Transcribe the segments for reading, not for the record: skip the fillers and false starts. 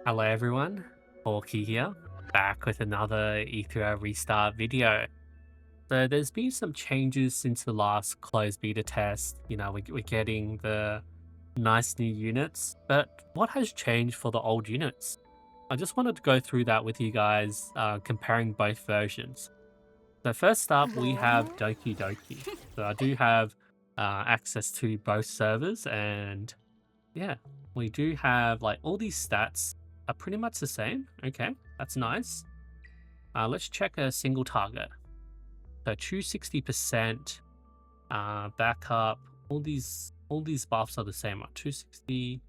Hello everyone, Orky here, back with another Ethereal restart video. So there's been some changes since the last closed beta test. We're getting the nice new units, but what has changed for the old units? I just wanted to go through that with you guys, comparing both versions. So first up, we have Doky Doi. So I do have access to both servers, and yeah, we do have like all these stats are pretty much the same. Okay, that's nice. Let's check a single target. So 260%, backup. All these buffs are the same. 260.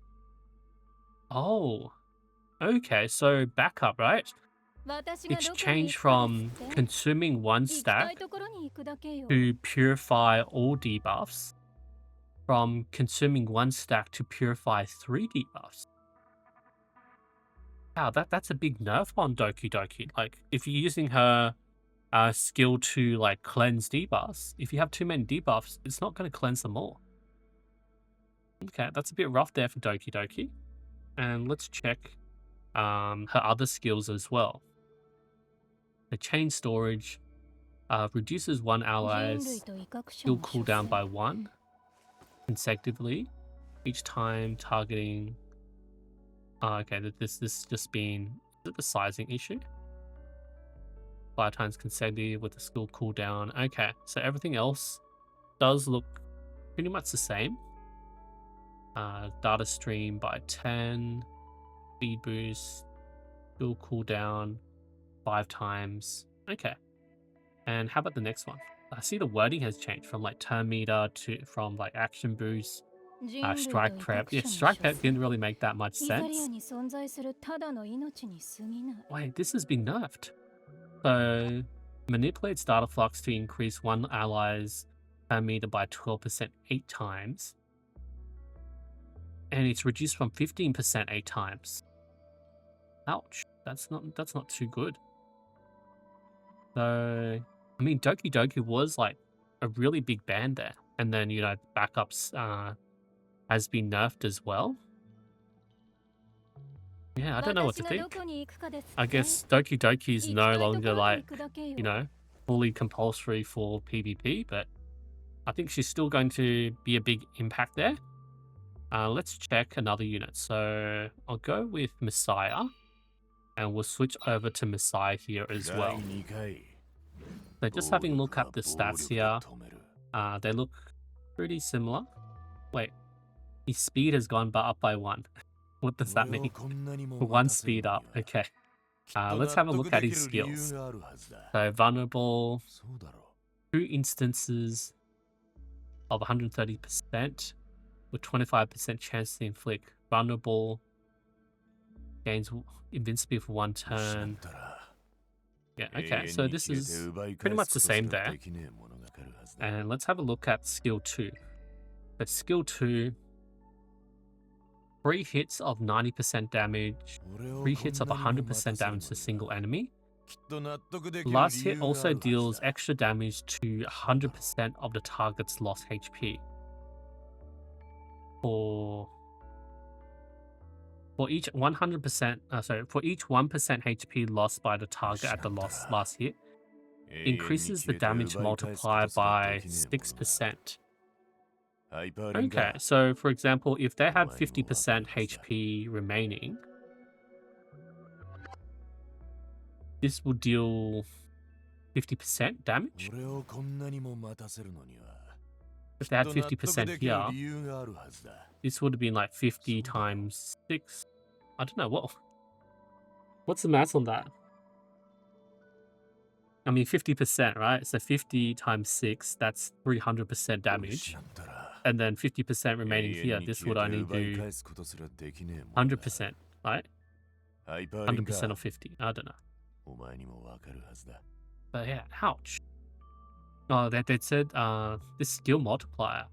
Oh, okay. So backup, right? It's changed from consuming one stack to purify all debuffs, from consuming one stack to purify 3 debuffs. Wow, that's a big nerf on Doky Doi. Like, if you're using her skill to like cleanse debuffs, if you have too many debuffs, it's not going to cleanse them all. Okay, that's a bit rough there for Doky Doi. And let's check her other skills as well. The chain storage reduces one ally's skill cooldown by 1 consecutively each time targeting. Okay, this just being, is it the sizing issue? 5 times consecutive with the skill cooldown. Okay, so everything else does look pretty much the same. Data stream by 10, speed boost, skill cooldown 5 times. Okay, and how about the next one? I see the wording has changed from like turn meter from like action boost. Strike prep. Yeah, strike prep didn't really make that much sense. Wait, this has been nerfed. So, manipulates data flux to increase one ally's turn meter by 12% 8 times. And it's reduced from 15% 8 times. Ouch. That's not too good. So, I mean, Doky Doi was like a really big ban there. And then, backups has been nerfed as well. Yeah, I don't know what to think. I guess Doky Doi is no longer like, fully compulsory for PvP, but I think she's still going to be a big impact there. Let's check another unit. So I'll go with Messiah, and we'll switch over to Messiah here as well. So just having a look at the stats here, they look pretty similar. Wait, his speed has gone up by 1. What does that mean? 1 speed up. Okay. Let's have a look at his skills. So vulnerable, 2 instances of 130% with 25% chance to inflict. Vulnerable, gains invincibility for 1 turn. Yeah, okay, so this is pretty much the same there. And let's have a look at skill 2. But skill 2, 3 hits of 90% damage, 3 hits of 100% damage to a single enemy. Last hit also deals extra damage to 100% of the target's lost HP. For each 100%, for each 1% HP lost by the target at the last hit, increases the damage multiplier by 6%. Okay, so for example, if they had 50% HP remaining, this will deal 50% damage. If they had 50% here, this would have been like 50 times 6. I don't know, what's the math on that? I mean, 50%, right? So 50 times 6, that's 300% damage. And then 50% remaining here, this would only do 100%, right? 100% of 50, I don't know. But yeah, ouch. Oh, they said this skill multiplier.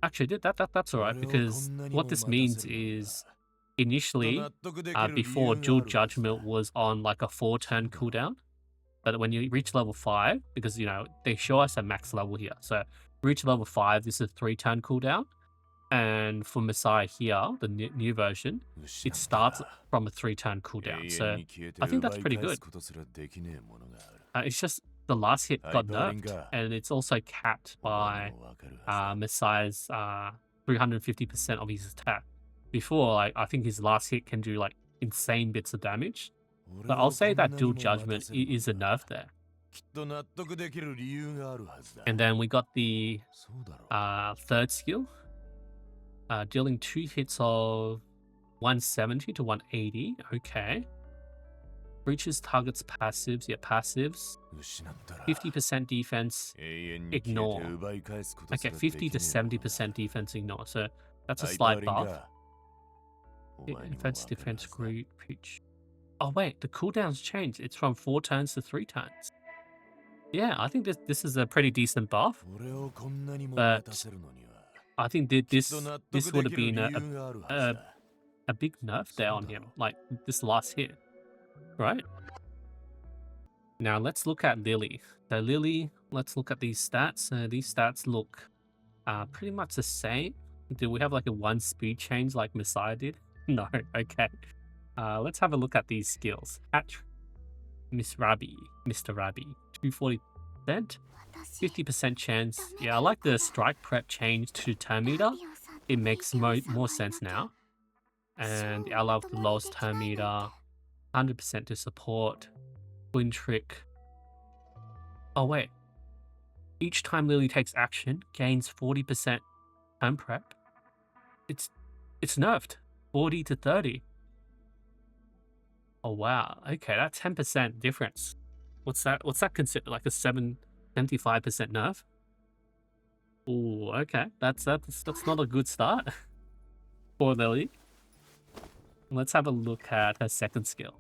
Actually, that's alright, because what this means is initially, before Dual Judgment was on like a 4-turn cooldown. But when you reach level 5, because they show us a max level here. So reach level 5, this is a 3-turn cooldown. And for Messiah here, the new version, it starts from a 3-turn cooldown. So I think that's pretty good. It's just the last hit got nerfed, and it's also capped by Messiah's 350% of his attack. Before, like, I think his last hit can do like insane bits of damage. But I'll say that dual judgment is a nerf there. And then we got the third skill, dealing 2 hits of 170 to 180. Okay. Breaches targets passives. Yeah, passives. 50% defense, ignore. Okay, 50 to 70% defense, ignore. So that's a slight buff. Defense, group, pitch. Oh wait, the cooldown's changed. It's from 4 turns to 3 turns. Yeah, I think this is a pretty decent buff. But I think this would have been a big nerf there on him, like this last hit, right? Now let's look at Lily. So Lily, let's look at these stats. These stats look pretty much the same. Do we have like a 1 speed change like Messiah did? No, okay. Let's have a look at these skills. Mr. Rabbi, 240%, 50% chance. Yeah, I like the strike prep change to turn meter. It makes more sense now. And I love the lowest turn meter, 100% to support. Twin trick. Oh wait. Each time Lily takes action, gains 40% turn prep. It's nerfed. 40 to 30. Oh wow. Okay, that's 10% difference. What's that considered? Like a 75% nerf? Oh, okay. That's not a good start for Lily. Let's have a look at her second skill.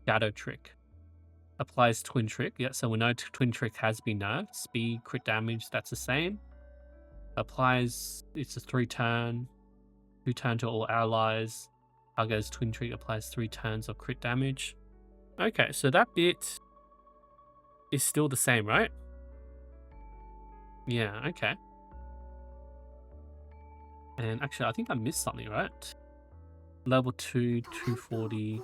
Shadow trick. Applies twin trick. Yeah, so we know twin trick has been nerfed. Speed, crit damage, that's the same. Applies, it's a 3-turn. 2-turn to all allies. Target's twin trick applies 3 turns of crit damage. Okay, so that bit is still the same, right? Yeah, okay. And actually, I think I missed something, right? Level 2, 240.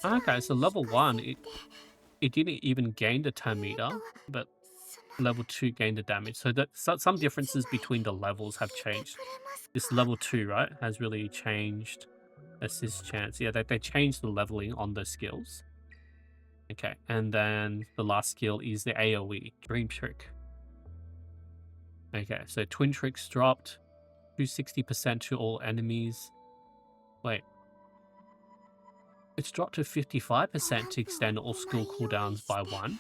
Okay, so level 1, it didn't even gain the turn meter, but level 2 gained the damage. So that some differences between the levels have changed. This level 2, right, has really changed. Assist chance. Yeah, they changed the leveling on the skills. Okay, and then the last skill is the AoE, Dream Trick. Okay, so Twin Tricks dropped. 260% to all enemies. Wait. It's dropped to 55% to extend all skill cooldowns by 1.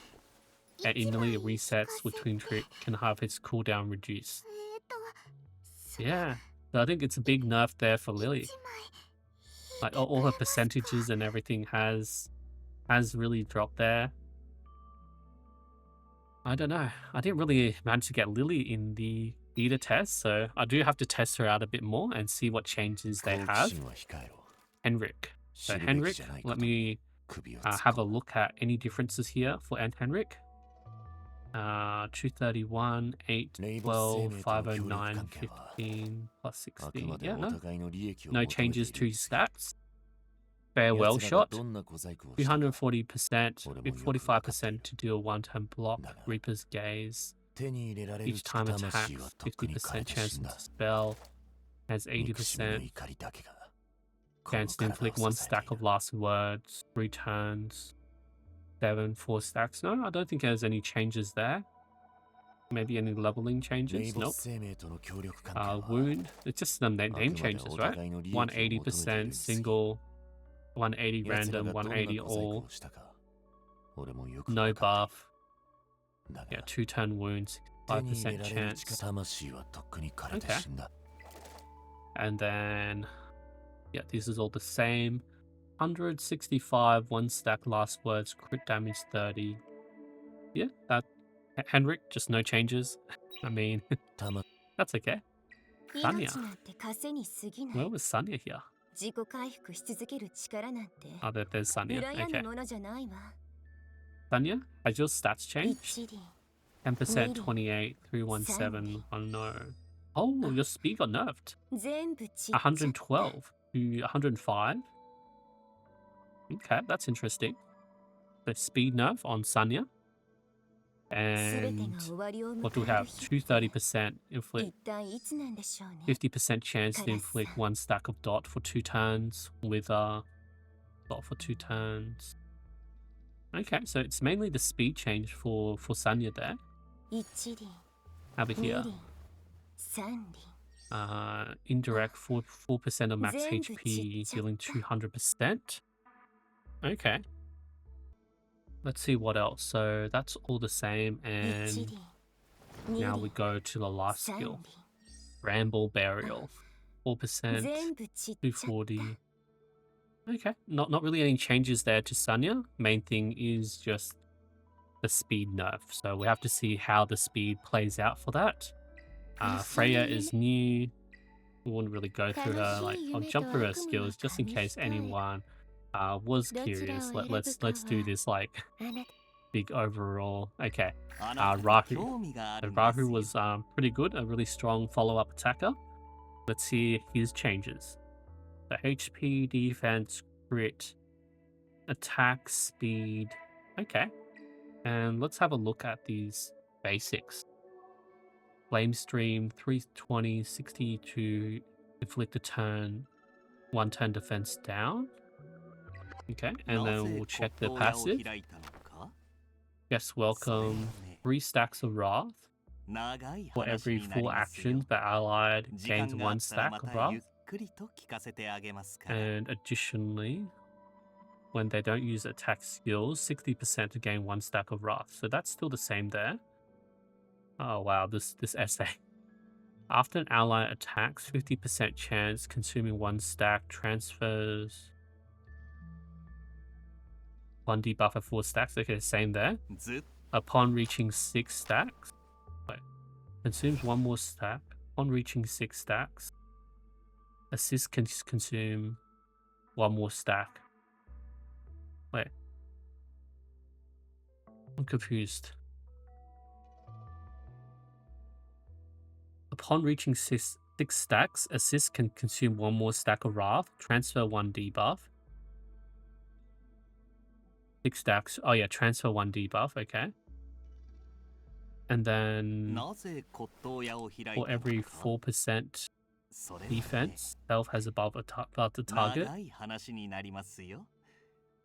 And instantly it resets with Twin Trick, can have its cooldown reduced. Yeah, so I think it's a big nerf there for Lily. Like all her percentages and everything has really dropped there. I don't know. I didn't really manage to get Lily in the beta test, so I do have to test her out a bit more and see what changes they have. Henrik. So Henrik, let me have a look at any differences here for Henrik. 231, 8, 12, 509, 15, plus 16. Yeah, no changes to his stats. Farewell shot, 340%, with 45% to deal 1-turn block. Reaper's Gaze. Each time attack, 50% chance to spell. Has 80% chance to inflict 1 stack of last words. 3 turns. 7, 4 stacks. No, I don't think there's any changes there. Maybe any leveling changes? Nope. Wound. It's just some name changes, right? 180% single, 180 random, 180 all. No buff. Yeah, 2-turn wounds, 5% chance. Okay. And then, yeah, this is all the same. 165, 1 stack last words, crit damage 30. Yeah, that Henrik, just no changes. I mean, that's okay. Sonia. Where was Sonia here? Oh, there's Sonia. Okay. Sonia, has your stats changed? 10%, 28, 317, 10. Oh, your speed got nerfed. 全部散っちゃった。 112 to 105. Okay, that's interesting. The speed nerf on Sonia. 全て And が終わりを what do 迎 we える have? 日って 230% inflict. 一体いつなんでしょうね。 50% chance to カラスさん。 inflict one stack of dot for 2 turns with dot for 2 turns. Okay, so it's mainly the speed change for Sonia there. 一輪、 Over 二 here. 輪、三輪。 Indirect 4% of max 全部散っ HP, ちゃっ dealing た。 200%. Okay. Let's see what else. So that's all the same, 一 and 輪、二 now we 輪、 go to the last 三 skill. 輪。 Bramble Burial. 4%, 全部散っちゃった。 240. Okay, not really any changes there to Sonia. Main thing is just the speed nerf. So we have to see how the speed plays out for that. Freya is new. We wouldn't really go through her. Like, I'll jump through her skills just in case anyone was curious. Let's do this like あなた、 big overall. Okay. あなたに Rahu. 興味があ So るんです Rahu よ。 was pretty good, a really strong follow-up attacker. Let's see his changes. The HP, defense, crit, attack, speed. Okay. And let's have a look at these basics. Flame Stream, 320, 60 to inflict a turn, 1 turn defense down. Okay, and な then ぜ we'll check the 骨董屋を passive. 開いたのか？ Guest それは welcome, ね、 3 stacks of Wrath. 長い For 話 every になり 4 ますよ。 actions, the allied 時 gains 間があ 1ったら stack ま of たゆっ Wrath. くりと聞かせてあげますから。 And additionally, when they don't use attack skills, 60% to gain 1 stack of Wrath. So that's still the same there. Oh wow, this essay. After an ally attacks, 50% chance consuming 1 stack transfers 1 debuff at 4 stacks. Okay, same there. ずっ Upon reaching 6 stacks, wait, consumes 1 more stack. Upon reaching 6 stacks, assist can consume 1 more stack. Wait, I'm confused. Upon reaching 6 stacks, assist can consume 1 more stack of Wrath, transfer 1 debuff. 6 stacks. Oh yeah, transfer 1 debuff. Okay. And then なぜ骨董屋を開いた for の every か？ 4% それはね、 defense, self has above the target, 長い話になりますよ。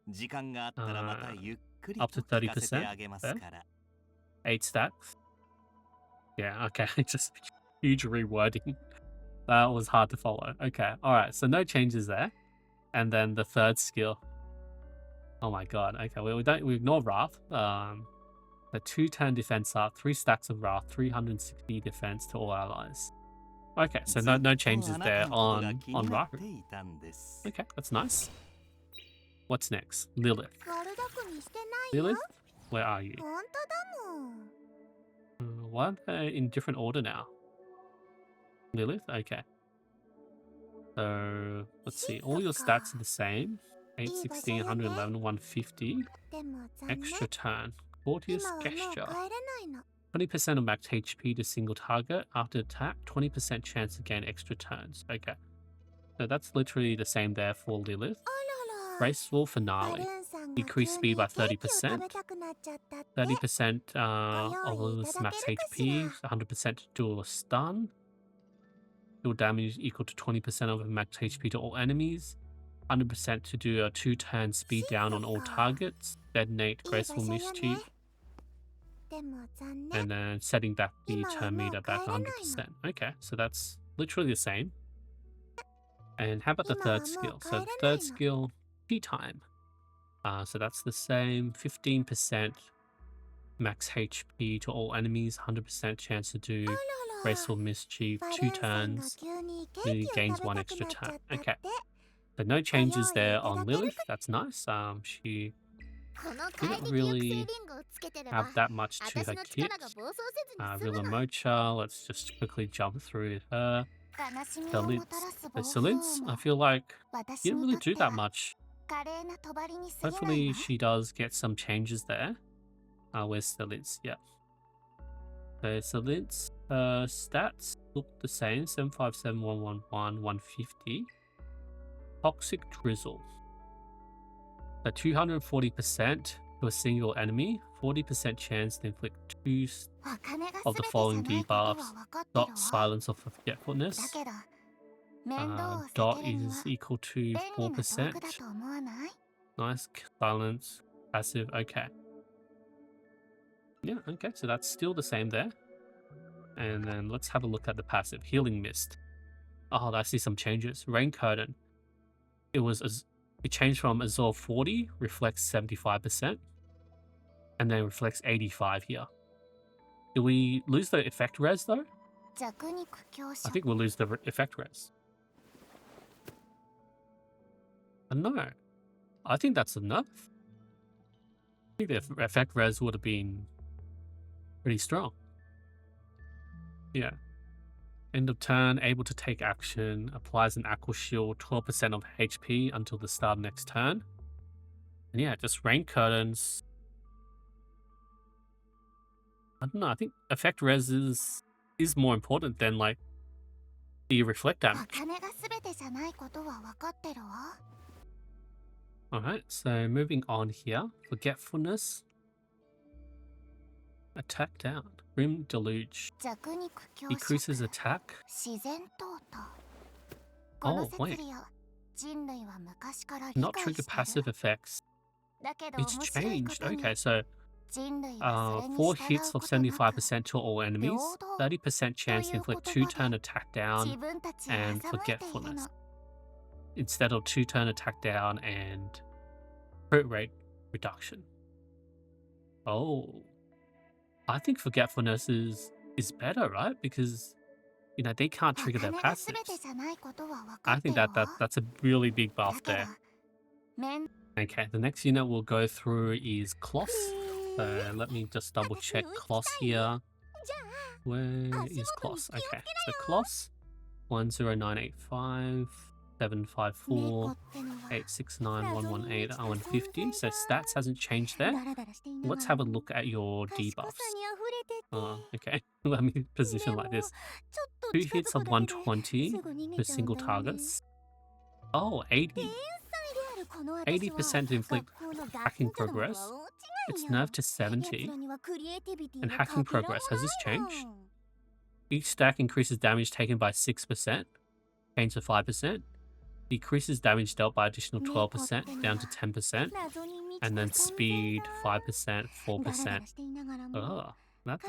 時間があったらまたゆっくり up と to 聞かせてあげます 30%. から。 8 stacks. Yeah, okay. Just huge rewording. That was hard to follow. Okay, alright, so no changes there. And then the third skill. Oh my god. Okay, we ignore Wrath. The 2 turn defense up, 3 stacks of Wrath, 360 defense to all allies. Okay, so no changes there on Rahu. ていたんです。 Okay, that's nice. What's next? Lilith. 悪巧みしてないよ。 Lilith, where are you? 本当だもん。 Why are they in different order now? Lilith? Okay. So, let's see. All your stats are the same. 8, 16, 111, 150. でも残念。 Extra turn. Courteous 今はもう gesture. 帰れないの。 20% of max HP to single target. After attack, 20% chance to gain extra turns. Okay. So that's literally the same there for Lilith. あらら。 Graceful Finale. バルーンさんが Decrease 急に speed by ケーキを 30%. 食べたくなっちゃったって。 30% of ご用意い Lilith's ただ max けるかし HP. ら。 100% to do a stun. Deal damage equal to 20% of max HP to all enemies. 100% to do a 2-turn speed down on all targets. Detonate いい場 Graceful 所よ Mischief. ね。でも残念。 And then setting back the 今は turn もう meter 帰 back れないの。 100%. Okay, so that's literally the same. And how about the 今は third もう skill? 帰 So れ the ない third の。 skill, tea time. So that's the same. 15% max HP to all enemies. 100% chance to do あらら。 Graceful Mischief. バル 2 ーンさんが turns. 急にケ He ーキを gains 食べ 1 たく extra なっちゃ turn. った Okay. って。 So no ご changes 用意い there た on だける Lilith. か。 That's nice. She この didn't 怪力抑制 really リングをつけてれば have that much to 私 her の kit. 力が暴走せずに済むの。 Rilmocha, let's just quickly jump through her. 悲しみをも Celince. たらす The 暴走 Celince, も I feel like 私 didn't に really とって do that は much. 華麗な帳に過ぎない Hopefully わ。 she does get some changes there. Where's Celince? Yeah. So Celince stats look the same: 757, 111, 150. Toxic Drizzle. So 240% to a single enemy, 40% chance to inflict 2 of the following debuffs. Dot Silence of Forgetfulness. Dot is equal to 4%. Nice. Silence. Passive. Okay. Yeah, okay, so that's still the same there. And then let's have a look at the passive. Healing Mist. Oh, I see some changes. Rain Curtain. It changed from Absorb 40, reflects 75%, and then reflects 85 here. Do we lose the effect res though? I think we'll lose the effect res. I don't know. I think that's enough. I think the effect res would have been pretty strong. Yeah. End of turn, able to take action, applies an Aqua Shield, 12% of HP until the start of next turn. And yeah, just Rain Curtains. I don't know, I think effect res is more important than like the reflect damage. Alright, so moving on here. Forgetfulness. Attack down. Grim Deluge. Decreases attack. Oh, wait. Not trigger passive effects. It's changed. Okay, so 4 hits of 75% to all enemies. 30% chance to inflict 2-turn attack down and Forgetfulness. Instead of 2-turn attack down and crit rate reduction. Oh. I think Forgetfulness is better, right? Because, you know, they can't trigger their passives. I think that's a really big buff there. Okay, the next unit we'll go through is Kloss. So let me just double check Kloss here. Where is Kloss? Okay, so Kloss 10985 754 869 118 150. So stats hasn't changed there. Let's have a look at your debuffs. Oh, okay. Let me position like this. 2 hits of 120 per single targets. Oh, 80% to inflict hacking progress. It's nerfed to 70. And hacking progress, has this changed? Each stack increases damage taken by 6%, changed to 5%. Decreases damage dealt by additional 12% down to 10%. And then speed 5%, 4%. Oh, that's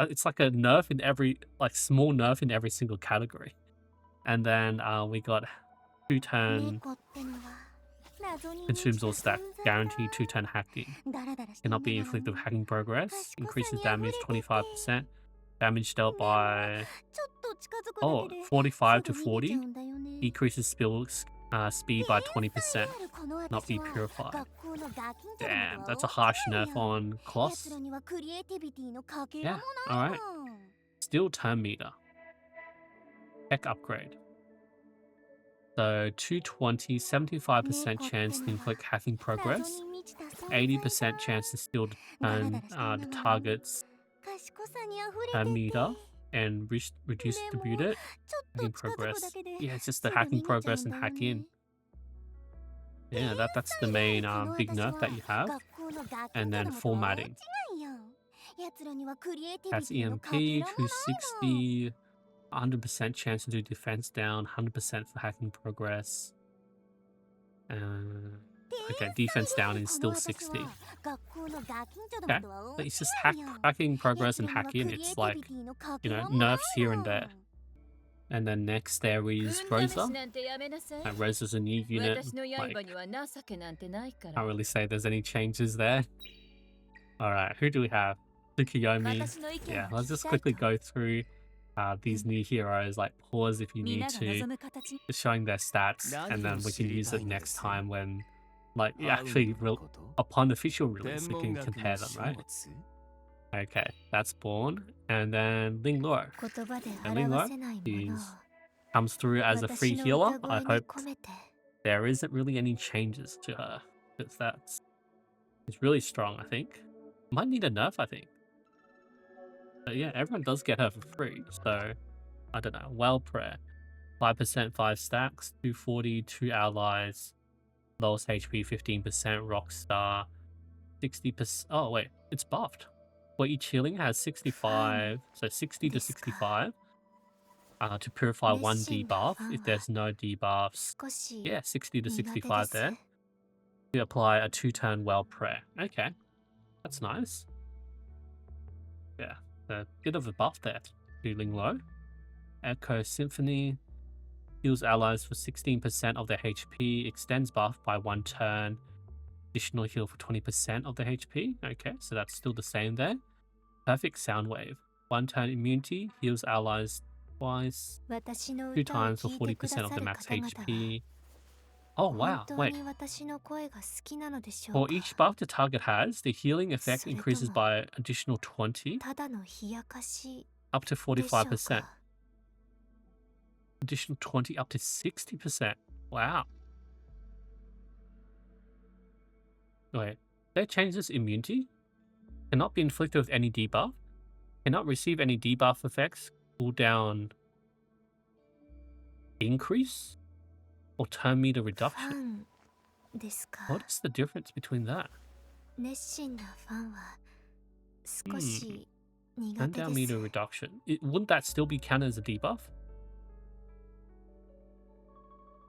it's like a nerf in every, like small nerf in every single category. And then we got 2-turn consumes all stack, guaranteed 2-turn hacking. Cannot be inflicted with hacking progress. Increases damage 25%. Damage dealt by 45 to 40. Decreases speed by 20%. Not be purified. Damn, that's a harsh nerf on Kloss. Yeah, alright. Still turn meter. Tech upgrade. So 220, 75% chance to inflict hacking progress. 80% chance to still turn the target's turn meter and redistribute it. Hacking progress. Yeah, it's just the hacking progress and hack in. Yeah, that's the main big nerf that you have. And then formatting. That's EMP, 260, 100% chance to do defense down, 100% for hacking progress. Okay, defense down is still 60. Okay, but it's just hacking progress and hack in. It's like, you know, nerfs here and there. And then next there is Rosa. Rosa's a new unit. Like, can't really say there's any changes there. Alright, who do we have? Tsukuyomi. Yeah, let's just quickly go through these new heroes. Like, pause if you need to. Just showing their stats, and then we can use it next time when, like, actually, upon official release, we can compare them, right? Okay, that's Born. And then Lingluo. And Lingluo comes through as a free healer. I hope there isn't really any changes to her, because it's really strong, I think. Might need a nerf, I think. But yeah, everyone does get her for free. So I don't know. Well prayer. 5% 5 stacks, 240, 2 allies, lowest HP 15%, Rockstar, 60%. Oh wait, it's buffed. What each healing has 65, so 60 to 65. To purify one debuff if there's no debuffs. Yeah, 60 to 65 there. To apply a 2-turn well prayer. Okay, that's nice. Yeah, a bit of a buff there to Lingluo. Echo Symphony heals allies for 16% of their HP, extends buff by 1 turn, additional heal for 20% of the HP. Okay, so that's still the same there. Perfect Soundwave. 1 turn immunity, heals allies twice, 2 times for 40% of the max HP. Oh wow, wait. For each buff the target has, the healing effect increases by additional 20, up to 45%. Additional 20 up to 60%. Wow. Wait, they changed this immunity? Cannot be inflicted with any debuff. Cannot receive any debuff effects. Cooldown increase? Or turn meter reduction? What is the difference between that? Turn down meter reduction. Wouldn't that still be counted as a debuff?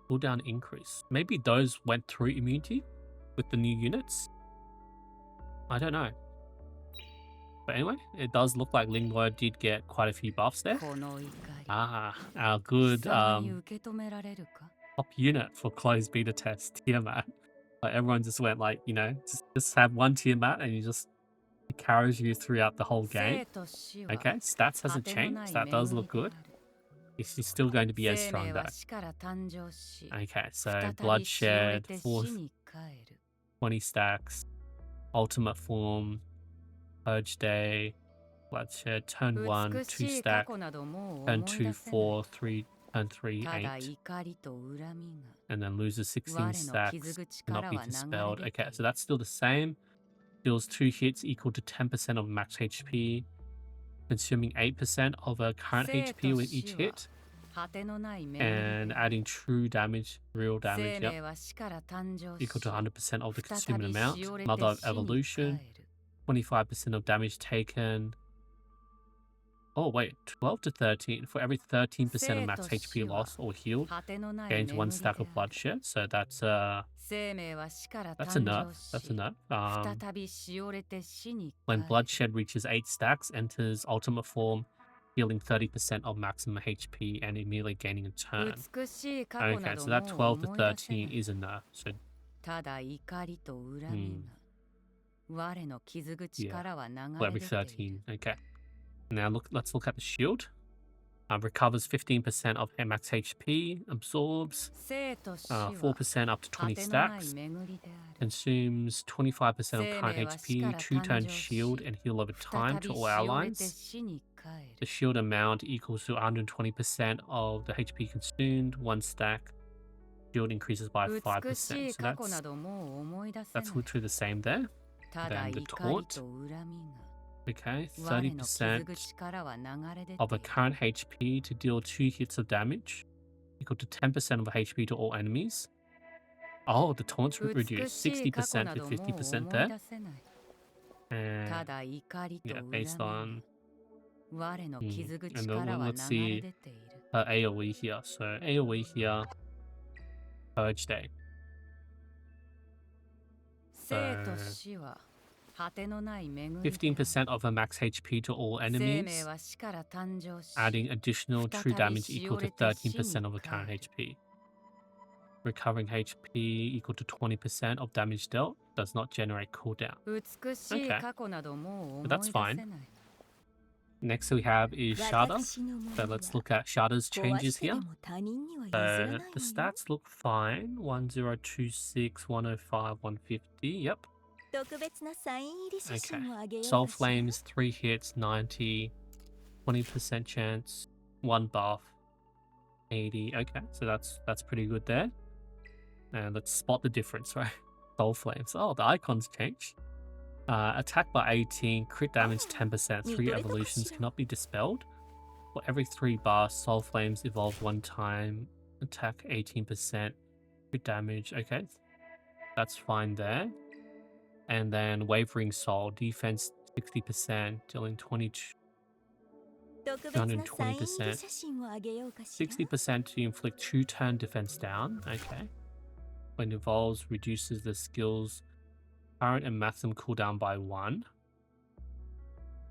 Cooldown increase. Maybe those went through immunity with the new units? I don't know. But anyway, it does look like Lingluo did get quite a few buffs there. Our good top unit for closed beta test, Tiamat. Like everyone just went like, you know, just have one Tiamat and it carries you throughout the whole game. Okay, stats hasn't changed. That does look good. She's still going to be as strong though. Okay, so Bloodshed, 20 stacks, Ultimate Form, Purge Day, Bloodshed, turn 1, 2 stack, turn 2, 4, 3, turn 3, 8. And then loses 16 stacks, cannot be dispelled. Okay, so that's still the same. Deals 2 hits equal to 10% of max HP, consuming 8% of a current HP with each hit. And adding true damage, real damage, yep, equal to 100% of the consumed amount. Mother of Evolution, 25% of damage taken. Oh wait, 12 to 13. For every 13% of max HP lost or healed, gains 1 stack of Bloodshed. So that's a nerf. That's a nerf. When Bloodshed reaches 8 stacks, enters Ultimate Form, healing 30% of maximum HP and immediately gaining a turn. Okay, so that 12 to 13 is a nerf. So yeah, for every 13. Okay. Now let's look at the shield. Recovers 15% of max HP, absorbs 4% up to 20 stacks, consumes 25% of current HP, 2 turn shield and heal over time to all allies. The shield amount equals to 120% of the HP consumed, 1 stack. Shield increases by 5%, so that's literally the same there. Then the taunt. Okay, 30% of the current HP to deal 2 hits of damage, equal to 10% of HP to all enemies. Oh, the taunt's reduced 60% to 50% there. And yeah, based on... And then let's see her AoE here. So AoE here, Purge Day. So 15% of her max HP to all enemies, adding additional true damage equal to 13% of the current HP. Recovering HP equal to 20% of damage dealt, does not generate cooldown. Okay, but that's fine. Next we have is Shada. So let's look at Shada's changes here. So the stats look fine. 1026, 105, 150. Yep. Okay. Soul Flames, 3 hits, 90, 20% chance, 1 buff, 80. Okay, so that's pretty good there. And let's spot the difference, right? Soul Flames. Oh, the icons change. Attack by 18, crit damage 10%, 3 evolutions cannot be dispelled. For every 3 bars, Soul Flames evolve 1 time, attack 18%, crit damage, okay. That's fine there. And then Wavering Soul, defense 60%, dealing 220%. 60% to inflict 2-turn defense down, okay. When evolves, reduces the skill's current and maximum cooldown by 1.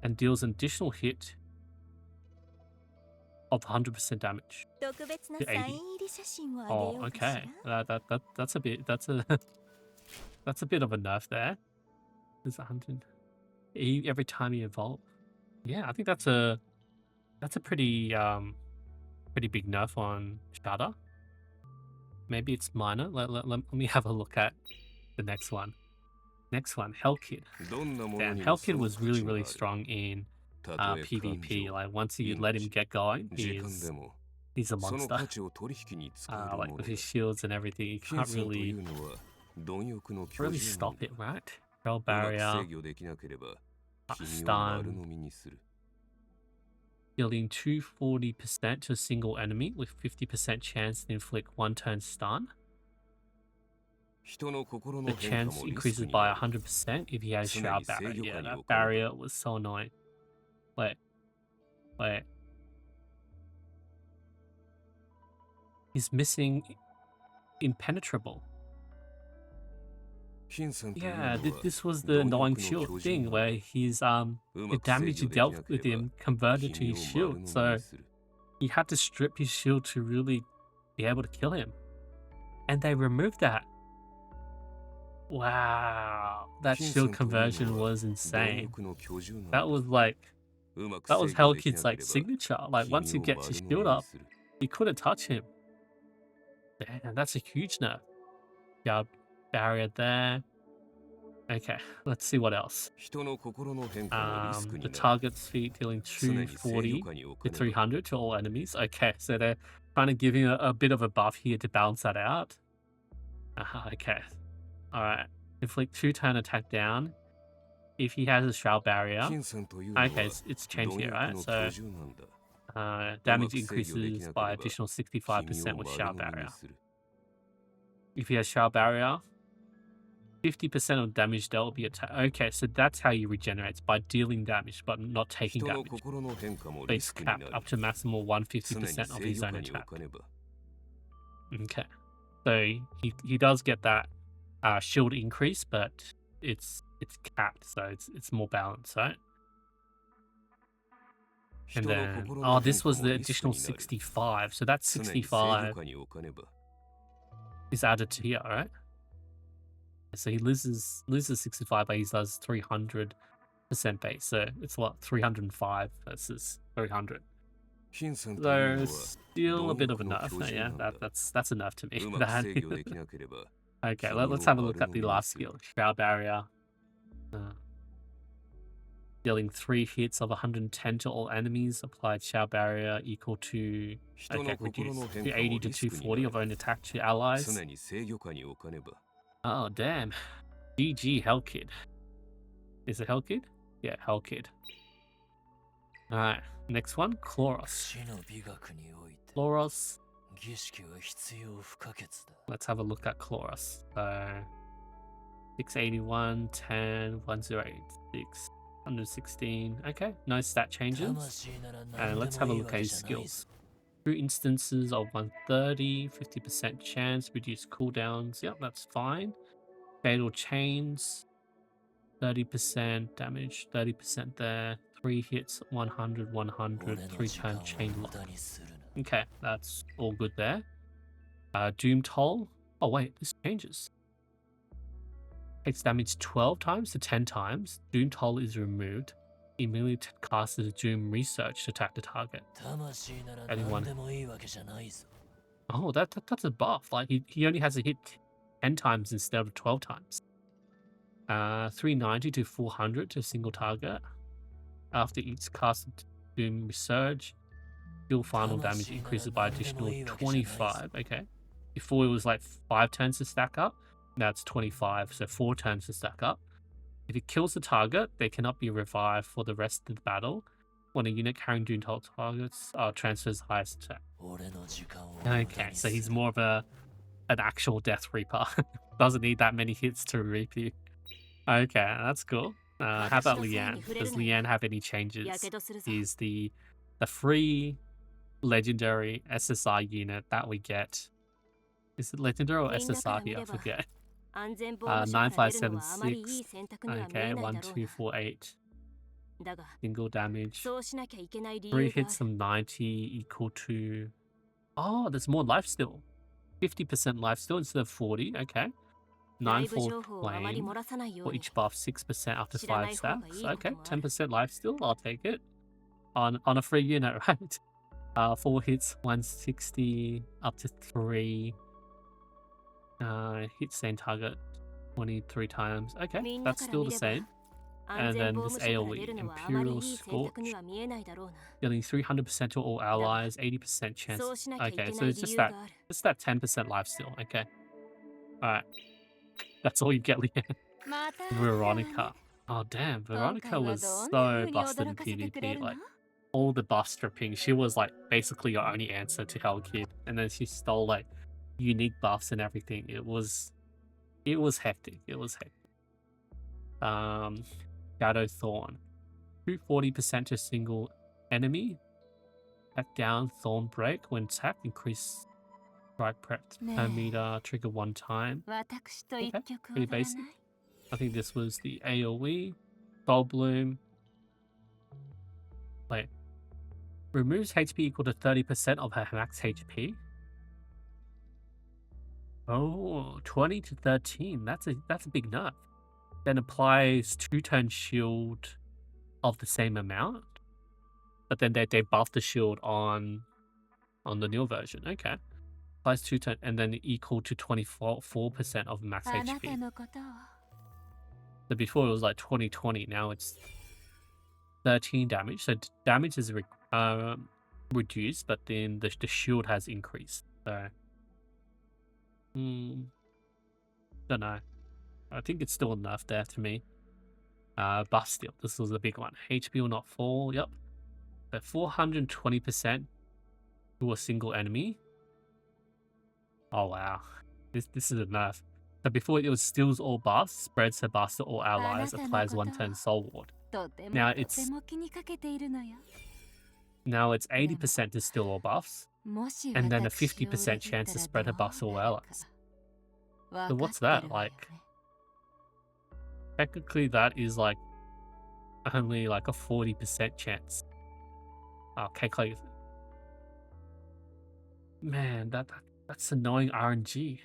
And deals an additional hit of 100% damage to 80. Oh, okay. That's a bit that's a that's a bit of a nerf there. There's 100 every time you evolve. Yeah, I think that's a pretty pretty big nerf on Shada. Maybe it's minor. Let me have a look at the next one. Next one, Hellkid. Damn, Hellkid was really strong in PvP. Like once you let him get going, he's a monster. Like with his shields and everything, you can't really stop it, right? Spell barrier, stun, dealing 240% to a single enemy with 50% chance to inflict 1-turn stun. The chance increases by 100% if he has Shroud Barrier. Yeah, that barrier was so annoying. Wait. He's missing Impenetrable. Yeah, this was the annoying shield thing where his the damage you dealt with him converted to his shield, so he had to strip his shield to really be able to kill him. And they removed that. Wow, that shield conversion was insane. That was Hellkid's like signature. Like once he gets his shield up, you couldn't touch him. Damn, that's a huge nerf. Yeah, barrier there. Okay, let's see what else. The target's feet dealing 240 to 300 to all enemies. Okay, so they're trying to give you a bit of a buff here to balance that out. Okay. Alright. Inflict 2-turn attack down. If he has a Shroud Barrier. Okay, it's changed here, right? So damage increases by additional 65% with Shroud Barrier. If he has Shroud Barrier, 50% of damage dealt will be attacked. Okay, so that's how you regenerate, by dealing damage but not taking damage. Base cap up to maximal 150% of his own attack. Okay, so he does get that shield increase, but it's capped, so it's more balanced, right? And then this was the additional 65, so that's 65 is added to here, right? So he loses 65, but he does 300% base, so it's what, 305 versus 300. So still a bit of a nerf. Yeah, that's enough to me. Okay, let's have a look at the last skill, Shroud Barrier. Dealing 3 hits of 110 to all enemies. Applied Shroud Barrier equal to reduced to 80 to 240 of own attack to allies. Oh damn. GG Hellkid. Is it Hellkid? Yeah, Hellkid. Alright, next one, Chloros. Chloros. Let's have a look at Chloros. So 681, 10, 1086, 116. Okay, no stat changes. And let's have a look at his skills. 2 instances of 130, 50% chance, reduced cooldowns. Yep, that's fine. Fatal chains, 30% damage, 30% there. 3 hits, 100, 100, 3-turn chain lock. Okay, that's all good there. Doom Toll. Oh wait, this changes. Takes damage 12 times to 10 times. Doom Toll is removed. Immediately casts Doom Research to attack the target. Anyone? Oh, that's a buff. Like he only has to hit 10 times instead of 12 times. 390 to 400 to a single target. After each cast Doom Resurge, deal final damage increases by additional 25. Okay. Before it was like 5 turns to stack up. Now it's 25, so 4 turns to stack up. If it kills the target, they cannot be revived for the rest of the battle. When a unit carrying doom targets transfers highest attack. Okay, so he's more of an actual Death Reaper. Doesn't need that many hits to reap you. Okay, that's cool. How about Leanne? Does Leanne have any changes? Is the free legendary SSR unit that we get. Is it legendary or SSR here? I forget. 9576. Okay, 1248. Single damage. 3 hits of 90 equal to. Oh, there's more life still. 50% life still instead of 40. Okay. 9-4 flame. For each buff, 6% after 5 stacks. Okay, 10% life still. I'll take it. On a free unit, right? 4 hits, 160 up to 3. Hit same target 23 times. Okay, that's still the same. And then this AoE, Imperial Scorch, dealing 300% to all allies, 80% chance. Okay, so it's just that 10% life still. Okay, all right, that's all you get, Leanne. Veronica. Oh damn, Veronica was so busted in PvP. Like all the buff stripping, she was like basically your only answer to Hell Kid, and then she stole like unique buffs and everything. It was hectic. It was hectic. Shadow Thorn. 240% to a single enemy. Back down Thorn Break when attack. Increase strike prep per meter. Trigger 1 time. Okay, pretty basic. I think this was the AoE. Soul Bloom. Wait. Removes HP equal to 30% of her max HP. Oh, 20 to 13. That's a big nerf. Then applies 2-turn shield of the same amount. But then they buff the shield on the new version. Okay. Applies 2-turn and then equal to 24% of max HP. So before it was like 20. Now it's 13 damage. So damage is reduced, but then the shield has increased. So don't know. I think it's still enough there to me. Buff steal. This was a big one. HP will not fall. Yep. But 420% to a single enemy. Oh wow. This is enough. So before it was steals all buffs, spreads her buffs to all allies, applies 1-turn soul ward. Now it's 80% to steal all buffs, and then a 50% chance to spread her buffs to all allies. So what's that like? Technically, that is like only like a 40% chance. Okay, Clay. Man, that's annoying RNG.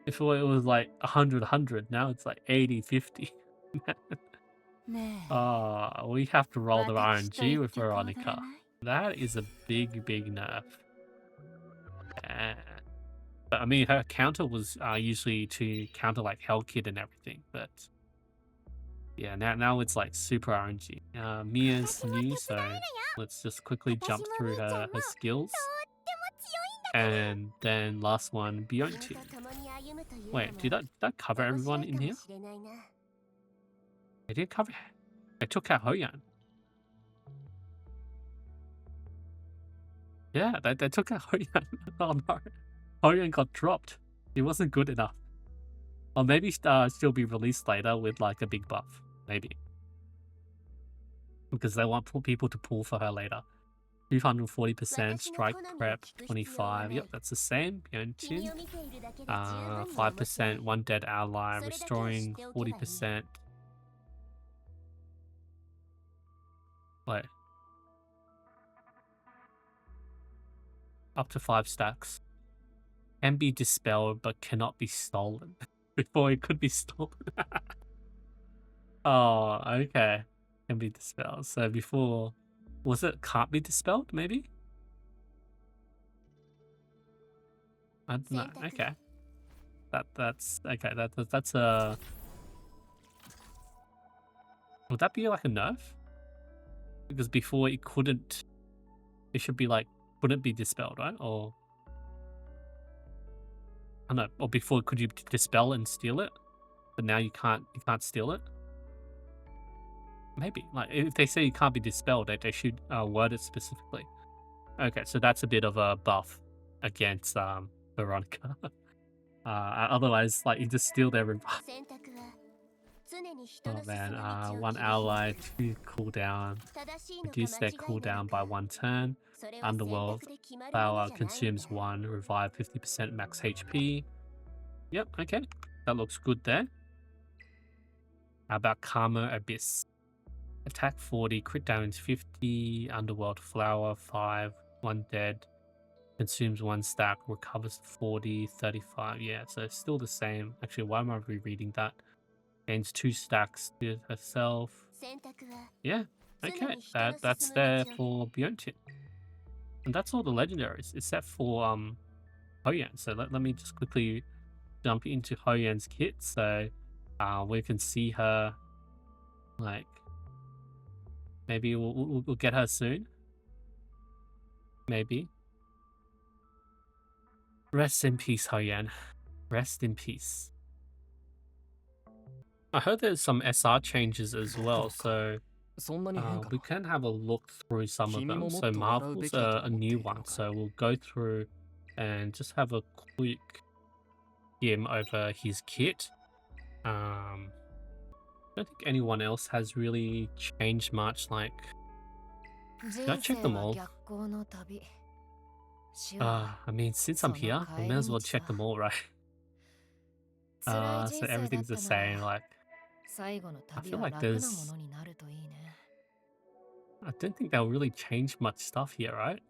Before it was like 100, now it's like 80-50. We have to roll the RNG with Veronica. That is a big nerf. But I mean, her counter was usually to counter like Hell Kid and everything, but yeah, now it's like super RNG. Mia's new, so let's just quickly jump through her skills. And then last one, Beyond. Wait, did that cover everyone in here? They did cover. I took out Hoyan. Yeah, they took out Hoyan. Oh no. Hoyan got dropped. It wasn't good enough. Or maybe she'll be released later with like a big buff. Maybe. Because they want people to pull for her later. 240% strike prep 25. Yep, that's the same. Byeonchin. 5% one dead ally, restoring 40%. Wait. Up to 5 stacks. Can be dispelled but cannot be stolen. Before it could be stolen. Oh, okay. Can be dispelled. So before, was it can't be dispelled? Maybe. I don't know. Okay. That's okay. That's a. Would that be like a nerf? Because before it couldn't. It should be like couldn't be dispelled, right? Or. I don't know. Or before, could you dispel and steal it? but now you can't steal it. Maybe, like, if they say you can't be dispelled, they should word it specifically. Okay, so that's a bit of a buff against Veronica. Otherwise, like, you just steal their revive. 選択は常に人 Oh の進 man, む道を one 切り ally, 2 cooldown, 正しいのか reduce 間 their 違いなの cooldown か by 1 turn. それは選 Underworld 択で決まるもの flower じゃないん consumes だ 1, revive 50% max HP. Yep, okay, that looks good there. How about Karma Abyss? Attack 40, crit damage 50, Underworld flower 5, 1 dead. Consumes 1 stack, recovers 40, 35. Yeah, so it's still the same. Actually, why am I rereading that? Gains 2 stacks to herself. 選択は Yeah, 常 okay. に人の That's 進む there 道を for Beyonce. And that's all the legendaries, except for Hoyan. So let me just quickly jump into Hoyan's kit so we can see her. Like, maybe we'll get her soon. Maybe. Rest in peace, Hoyan. Rest in peace. I heard there's some SR changes as well, so そんなに変化 we can have a look through some of 君も them. もっ So と笑うべ Marvel's きだと a 思ってい new るの one, か so we'll go through and just have a quick skim over his kit. I don't think anyone else has really changed much. Like, 人 I check 生 them は all? 逆行の旅死は I mean, since I'm here, I may as well check them all, right? 辛い So 人生だ everything's った the な same. ら Like, 最後の I 旅 feel は like 楽な there's ものになるといいね I don't think they'll really change much stuff here, right?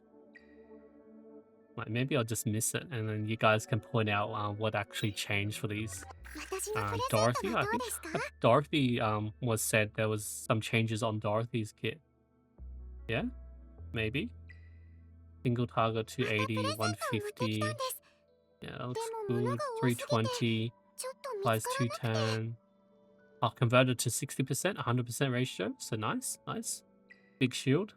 Like, maybe I'll just miss it, and then you guys can point out what actually changed for these. 私のプレゼント Dorothy, は I どう think ですか Dorothy was said there was some changes on Dorothy's kit. Yeah, maybe. Single target 280, 持ってきたん 150. です Yeah, that looks でも物 good. が多すぎて 320. ちょっと見 Applies つから 2 なくて turn. Oh, converted to 60%, 100% ratio. So nice, nice. Big shield.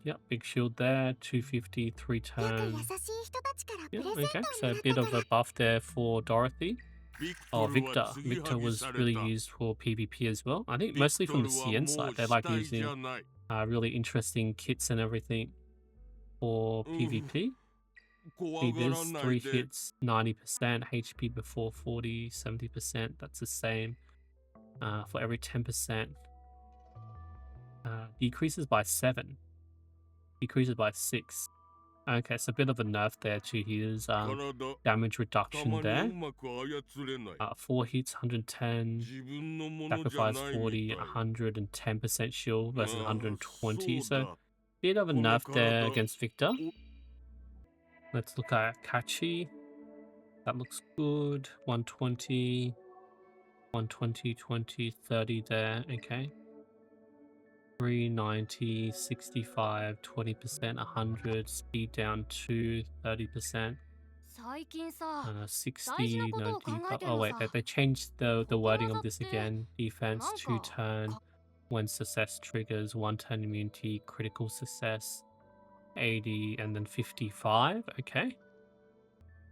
Yep, big shield there. 250, 3 よく優 turn. しい人たちからプ Yeah, レゼン okay. ト So を a もらっ bit た of か a ら buff there for Dorothy. Oh, ビクトル Victor. は継ぎは Victor ぎ was され really た used for PvP as well. I think ビ mostly ク from ト the ルは CN も side. う They 死 like 体じゃ using ない really interesting kits and everything for PvP. 怖 See がら this な 3 いで hits, 90%, HP before 40, 70%. That's the same. For every 10%. Decreases by 7. Decreases by 6. Okay, so a bit of a nerf there to his 体 damage た reduction まにう there. まく操れない 4 hits, 110. 自分のものじゃ Sacrifice ないみ 40, たい 110% shield versus ああ 120. そう So だ bit of a この nerf there 体 against Victor. お Let's look at Kachi. That looks good. 120, 120, 20, 30 there. Okay. 390, 65, 20%, 100. Speed down to 30%. 最近さ 60, no 大事なことを考え debuff. てる Oh の wait, さ。 they changed the wording of this ことわざって again. Defense なん 2 か turn. When success triggers 1 turn immunity, critical success 80 and then 55. Okay.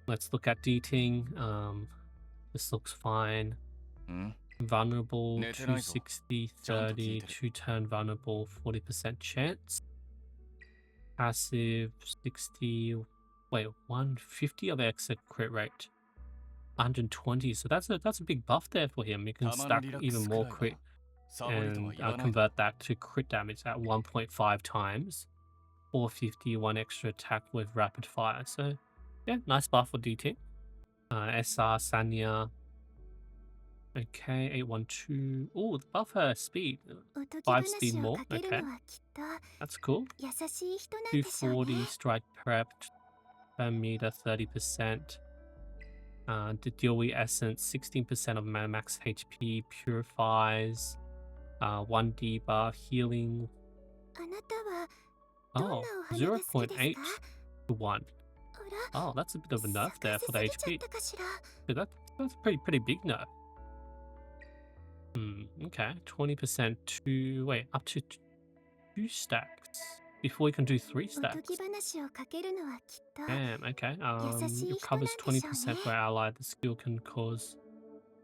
Let's look at Deting. This looks fine. うん Vulnerable 寝てないぞ。 260, ちゃんと聞い 30, てる。 2 turn vulnerable, 40% chance. Passive 60. Wait, 150 of exit crit rate. 120. So that's a big buff there for him. You can たま stack にリラック even スく more らいは crit サボりとは and 言わないで convert that to crit damage at 1.5 times. 450, 1 extra attack with rapid fire. So yeah, nice buff for DT. SR Sanya. Okay, 812. Oh, buff her speed. おとぎ 5 話 speed を more. かける Okay, のはきっと that's cool. 優しい人なんでしょうね 240 strike prep per meter, 30%. The Doi essence, 16% of max HP, purifies. 1 debuff, healing. あなたはどんな Oh, お花が好きです 0.8 か to 1. あら Oh, that's a bit of a nerf 咲 there かせ for the すぎちゃ HP. ったかしら So that's pretty big nerf. Okay, 20% to wait up to 2 stacks before you can do 3おと stacks. ぎ話をかけるのはきっと Damn. Okay. 優しい It 人 covers なんでしょうね 20% per ally. The skill can cause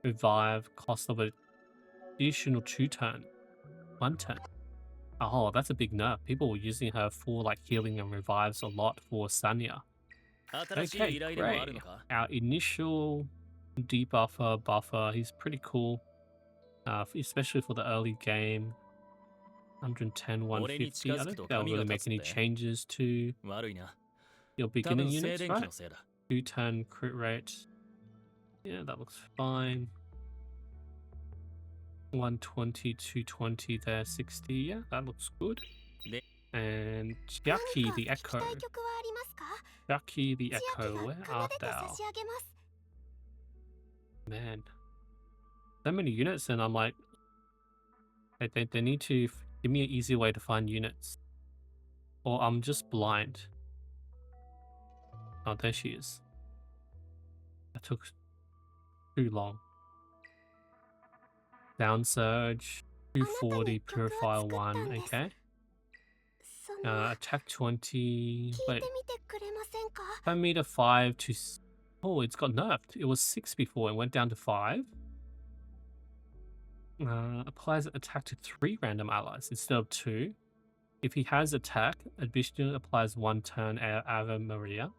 Revive, cost of an additional 2 turn. 1 turn. Oh, that's a big nerf. People were using her for like healing and revives a lot for Sonia. Okay, great. Our initial debuffer, buffer, he's pretty cool. Especially for the early game. 110, 150. I don't think they'll really make any changes to your beginning units, right? 2 turn crit rate. Yeah, that looks fine. 120, 220 there, 60. Yeah, that looks good. And Chiaki the Echo. Chiaki the Echo, where art thou? Man. So many units, and I'm like, they need to give me an easier way to find units. Or I'm just blind. Oh, there she is. That took too long. Down Surge, 240, Purifier 1, okay. Attack 20, wait. 10 meter 5 to... Oh, it's got nerfed. It was 6 before, it went down to 5. Applies attack to 3 random allies instead of 2. If he has attack, additionally applies 1 turn Ave Maria.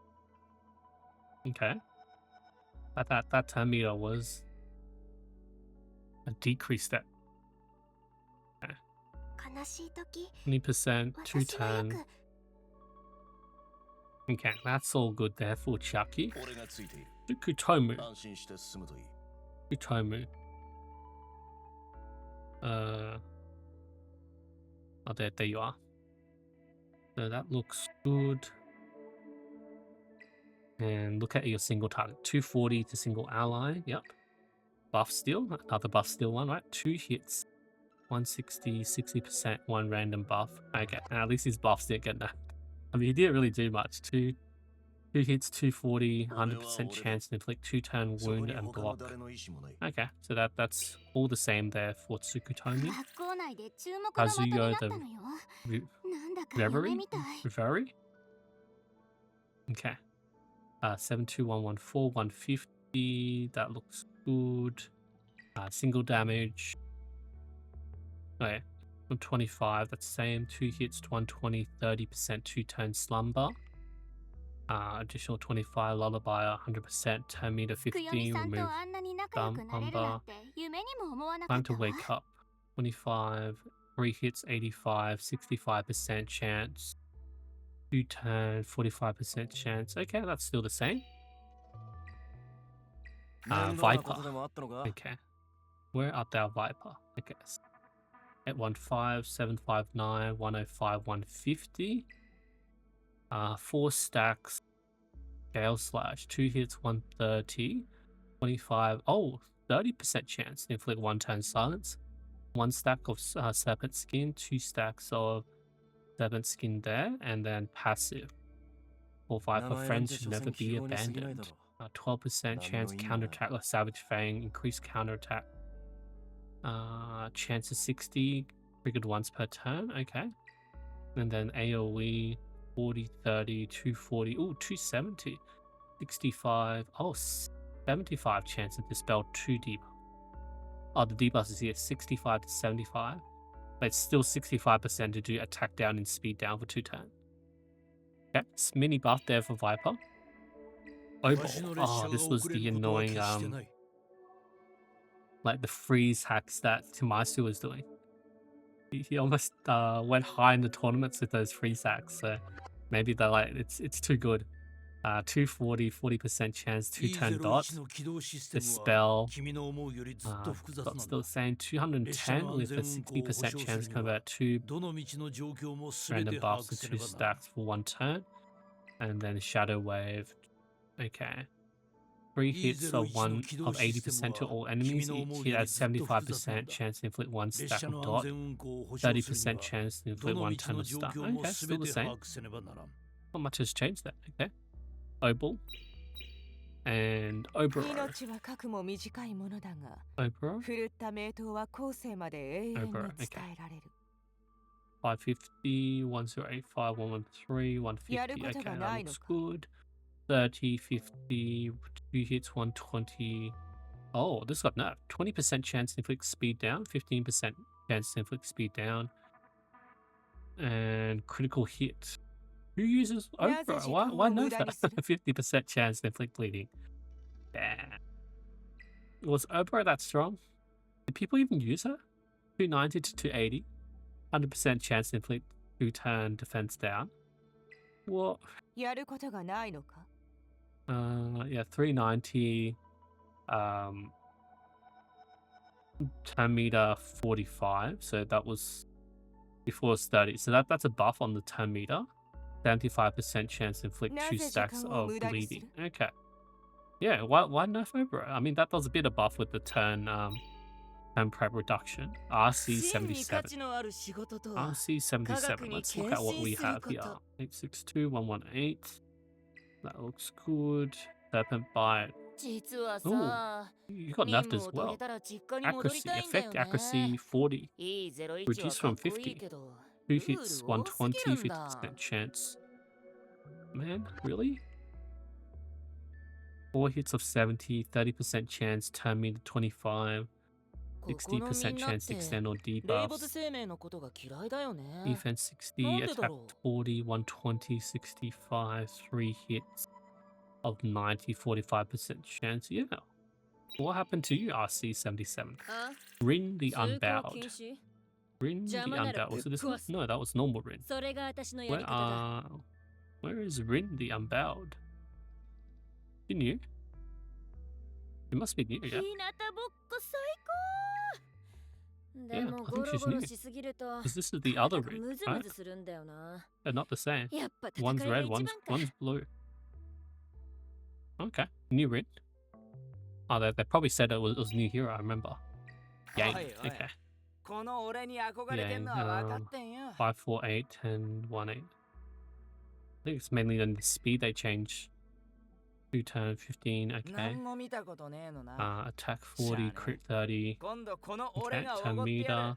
Okay. That 10 meter was a decrease step. Okay. 20%, 2 turn. Okay, that's all good there for Chiaki. Kutomu. Kutomu. Oh, there you are. So that looks good. And look at your single target. 240 to single ally. Yep. Buff steal. Another buff steal one, right? 2 hits. 160, 60%, 1 random buff. Okay, at least his buffs didn't get nerfed. I mean, he didn't really do much. 2 hits, 240, 100% chance to inflict 2 turn wound and block. Okay, so that's all the same there for Tsukutomi. Kazuyo the Reverie? Okay. 72114, 150. That looks good. Single damage. Okay. 125, that's the same. 2 hits, 120, 30%, 2 turn slumber. Additional 25 lullaby, 100%, 10 meter 15, remove lumber. Time to wake up. 25, 3 hits, 85, 65% chance. 2 turn, 45% chance. Okay, that's still the same. Viper. Okay. Where art thou, Viper? Okay. 815, 759, 105, 150. 4 stacks. Gale Slash. 2 hits, 130. 25. Oh, 30% chance to inflict 1 turn silence. 1 stack of Serpent Skin. 2 stacks of Serpent Skin there. And then passive. For Viper, friends should never be abandoned. 12% chance counterattack or Savage Fang. Increased counterattack. Chance of 60. Triggered once per turn. Okay. And then AoE. 40, 30, 240. Ooh, 270. 65. Oh, 75 chance to dispel 2 debuff. Oh, the debuff is here. 65 to 75. But it's still 65% to do attack down and speed down for 2 turns. Okay, mini buff there for Viper. Oh, this was the annoying, like the freeze hacks that Tamasu was doing. He almost went high in the tournaments with those freeze hacks, so maybe they're like, it's too good. 240, 40% chance, 2 turn dot. Dispel. Dot's still the same. 210 with a 60% chance to convert 2 random buffs to 2 stacks for 1 turn. And then Shadow Wave. Okay. 3 hits of 80% to all enemies. Each hit has 75% chance to inflict 1 stack of dot. 30% chance to inflict 1 turn of stun. Okay, still the same. Not much has changed there. Okay. Obel. And Obero. Obero. Okay. 550, 1085, 113, 150. Okay, that looks good. 30, 50, 2 hits, 120. Oh, this got nerfed. 20% chance to inflict speed down, 15% chance to inflict speed down, and critical hit. Who uses Oprah? Why nerf her? 50% chance to inflict bleeding. Damn. Was Oprah that strong? Did people even use her? 290 to 280. 100% chance to inflict 2-turn defense down. What? Yeah, 390. 10 meter 45. So that was before it was 30. So that's a buff on the 10 meter. 75% chance to inflict 2 stacks of bleeding. Okay. Yeah, why nerf Oprah? I mean, that does a bit of buff with the turn prep reduction. RC77. RC77. Let's look at what we have here. 862118. That looks good. Serpent Bite. Oh, you got nerfed as well. Accuracy. Effect accuracy 40. Reduced from 50. 2 hits, 120, 50% chance. Man, really? 4 hits of 70, 30% chance, turn me to 25, 60% chance to extend or debuffs. Defense 60, attack 40, 120, 65, 3 hits of 90, 45% chance. Yeah. What happened to you, RC77? Rin the Unbowed. Rin the Unbowed. Was it this one? No, that was normal Rin. Where is Rin the Unbowed? You new? It must be new, yeah? Yeah, I think she's new. Because this is the other Rin, right? They're not the same. One's red, one's blue. Okay, new Rin. Oh, they probably said it was new hero, I remember. Yang, okay. Yang, 5, 4, 8, 10, 1, 8. I think it's mainly then the speed they change. 2 turn 15, okay. Attack 40, crit 30. Okay, 10 meter.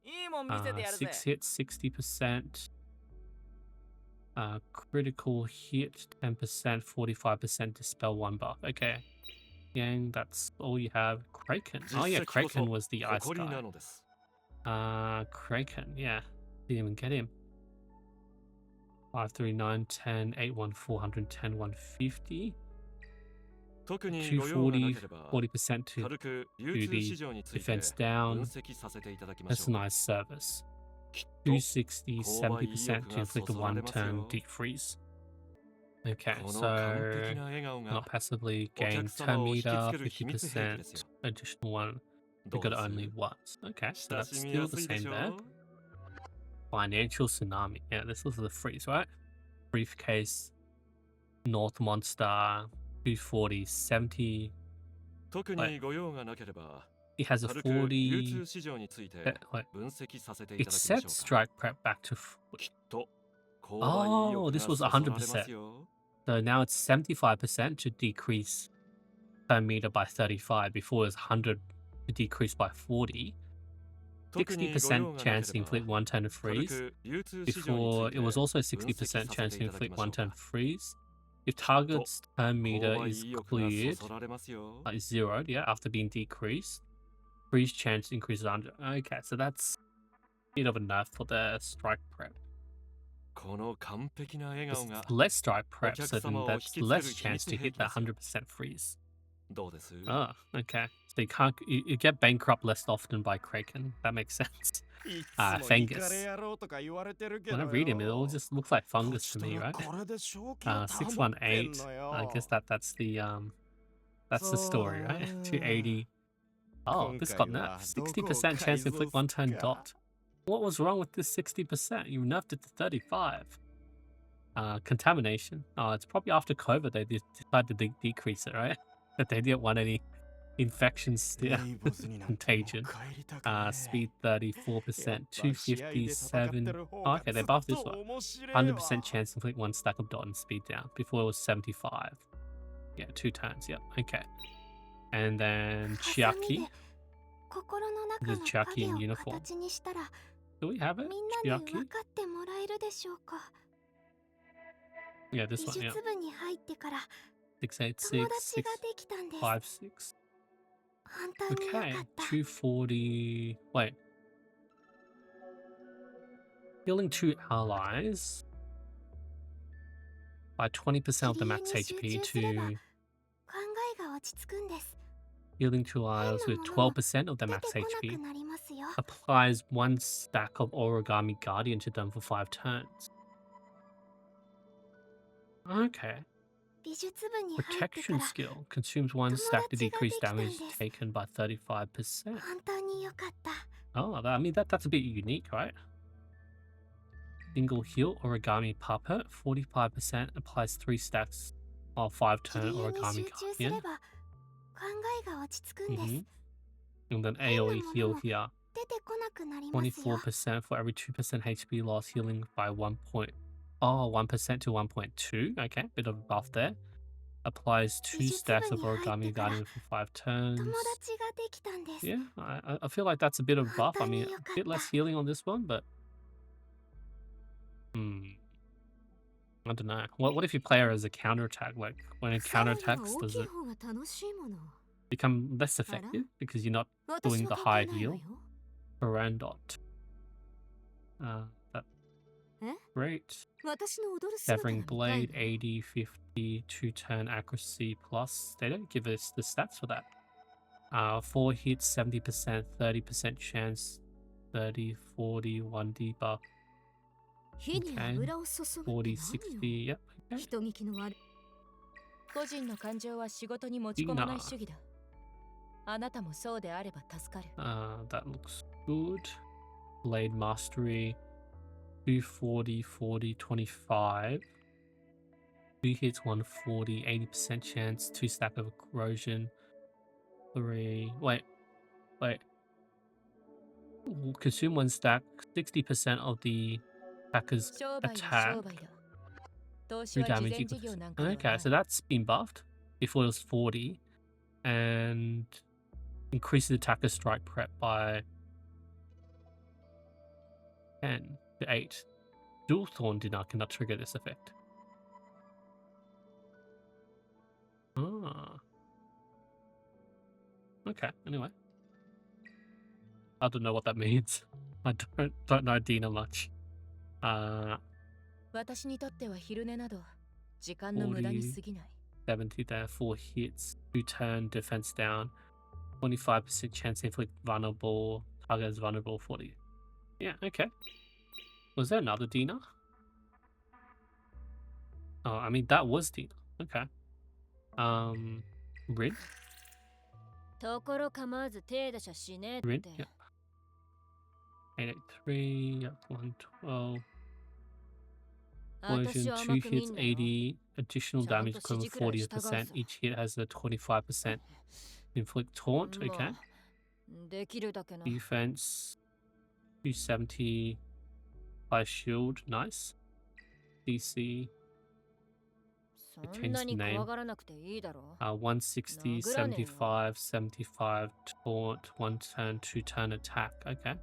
6 hits, 60%. Critical hit 10%, 45% dispel 1 buff. Okay. Yang, that's all you have. Kraken. Oh yeah, Kraken was the ice guy. Kraken, yeah. Didn't even get him. 5, 3, 9, 10, 8, 1, 410, 150. 240, 40% to do the defense down. Personalized service. 260, 70% to inflict a 1-turn deep freeze. Okay, so not passively gain 10 meter, 50%, additional 1. We got only once. Okay, so that's still the same there. Financial Tsunami. Yeah, this was the freeze, right? Briefcase, North Monster, 240, 70. It has a 40. It set strike prep back to 40. Oh, this was 100%. So now it's 75% to decrease per meter by 35. Before it was 100 to decrease by 40. 60% chance to inflict 1-turn of freeze. Before it was also 60% chance to inflict 1-turn freeze. If target's turn meter is cleared, is zeroed, yeah, after being decreased, freeze chance increases 100. Okay, so that's a bit of a nerf for the strike prep. It's less strike prep, so then that's less chance to hit that 100% freeze. Oh, okay. So you get bankrupt less often by Kraken. That makes sense. Fungus. When I read him, it all just looks like fungus to me, right? 618. I guess that's the story, right? 280. Oh, this got nerfed. 60% chance to inflict 1-turn dot. What was wrong with this 60%? You nerfed it to 35. Contamination. Oh, it's probably after COVID they decided to decrease it, right? That they didn't want any infections. Yeah. Contagion. Speed 34%. 257. Oh, okay, they buffed this one. 100% chance to inflict 1 stack of dot and speed down. Before it was 75. Yeah, 2 turns. Yep. Okay. And then Chiaki. The Chiaki in uniform. Do we have it? Chiaki? Yeah, this one, yeah. 686, 656. 本当によ Okay, かった 240. Wait. Healing 2 allies by 20% of the max セリエ HP に集中すれば to 考えが落ち着くんです healing 2 allies with 12% of the 出 max てこな HP. くなりますよ Applies 1 stack of Origami Guardian to them for 5 turns. Okay. 美術部に入ってか Protection ら skill consumes 1 stack to 友達がで decrease きたん damage です taken by 35%. 本当によかった Oh, I mean that's a bit unique, right? Single heal Origami Puppet, 45% applies 3 stacks of 5 切 turn り絵に Origami 集中すれ Guardian. ば考えが落ち着くんです、 Mm-hmm. And then AoE heal here, 出てこなくなりますよ 24% for every 2% HP loss, healing by 1 point. Oh, 1% to 1.2. Okay, bit of a buff there. Applies 2 stacks of Origami Guardian for 5 turns. 友達ができたんです Yeah, I feel like that's a bit of a buff. I mean, a bit less healing on this one, but I don't know. What if you play her as a counterattack? Like when it counterattacks, does it become less effective because you're not doing the high heal? Barandot. That great. Severing blade, 80, 50, 2 turn accuracy plus. They don't give us the stats for that. 4 hits, 70%, 30% chance, 30, 40, 1 debuff. Okay. 40, 60, yep. Okay. 人聞きの悪い個人の感情は仕事に持ち込まない主義だあなたもそうであれば助かる That looks good. Blade mastery. 240, 40, 25. 2 hits, 140, 80% chance, 2 stack of corrosion. 3. Wait. Consume 1 stack, 60% of the attacker's 商売は attack. 商売だ投資 2 は事 damage 前事 equals. 業なんかではな Okay, い so that's been buffed. Before it was 40. And increases attacker strike prep by 10 to 8. Dual Thorn Dinner cannot trigger this effect. Ah. Okay, anyway. I don't know what that means. I don't know Dina much. 私にとっては昼寝など時間の無駄に過ぎない70 there, 4 hits, 2 turn, defense down, 25% chance to inflict vulnerable, target is vulnerable 40. Yeah, okay. Was there another Dina? Oh, I mean, that was Dina. Okay. Rid? ところ構わず手出しゃしねえって Rid? Yep. 883, yep, 112. 私 Version は 2 甘く見 hits んなよ 80, additional ちゃん damage と equivalent 指示くらい従うぞ 40%. Each hit has a 25% inflict taunt. ま Okay. あできるだけな Defense 270 by shield. Nice. DC そんなに怖がらなくていいだろ 160, 75, 75 taunt, 1 turn, 2 turn attack. Okay.